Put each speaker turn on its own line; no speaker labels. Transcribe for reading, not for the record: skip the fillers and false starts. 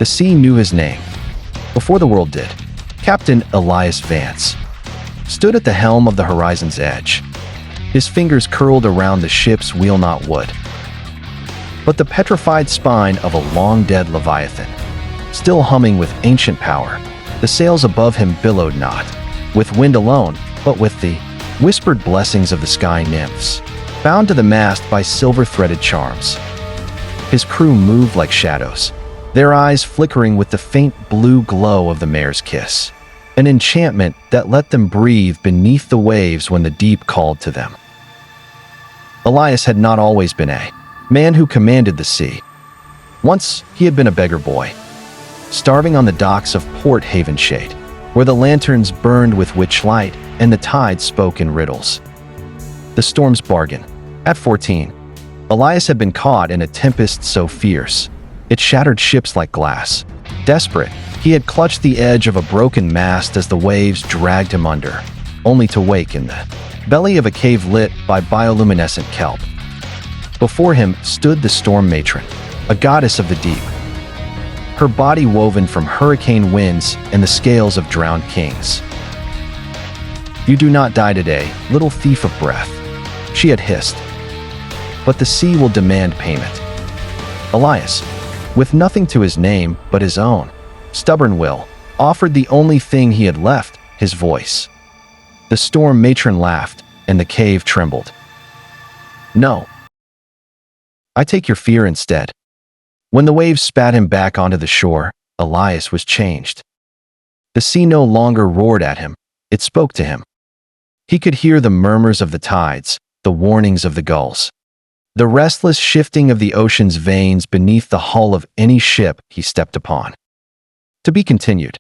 The sea knew his name, before the world did. Captain Elias Vance stood at the helm of the horizon's edge. His fingers curled around the ship's wheel not wood, but the petrified spine of a long-dead leviathan, still humming with ancient power. The sails above him billowed not with wind alone, but with the whispered blessings of the sky nymphs, bound to the mast by silver-threaded charms. His crew moved like shadows, their eyes flickering with the faint blue glow of the mare's kiss, an enchantment that let them breathe beneath the waves when the deep called to them. Elias had not always been a man who commanded the sea. Once he had been a beggar boy, starving on the docks of Port Haven Shade, where the lanterns burned with witch light and the tide spoke in riddles. The storm's bargain. At 14, Elias had been caught in a tempest so fierce, it shattered ships like glass. Desperate, he had clutched the edge of a broken mast as the waves dragged him under, only to wake in the belly of a cave lit by bioluminescent kelp. Before him stood the storm matron, a goddess of the deep, her body woven from hurricane winds and the scales of drowned kings. "You do not die today, little thief of breath," she had hissed. "But the sea will demand payment." Elias, with nothing to his name but his own stubborn will, offered the only thing he had left, his voice. The storm matron laughed, and the cave trembled. "No. I take your fear instead." When the waves spat him back onto the shore, Elias was changed. The sea no longer roared at him, it spoke to him. He could hear the murmurs of the tides, the warnings of the gulls, the restless shifting of the ocean's veins beneath the hull of any ship he stepped upon. To be continued.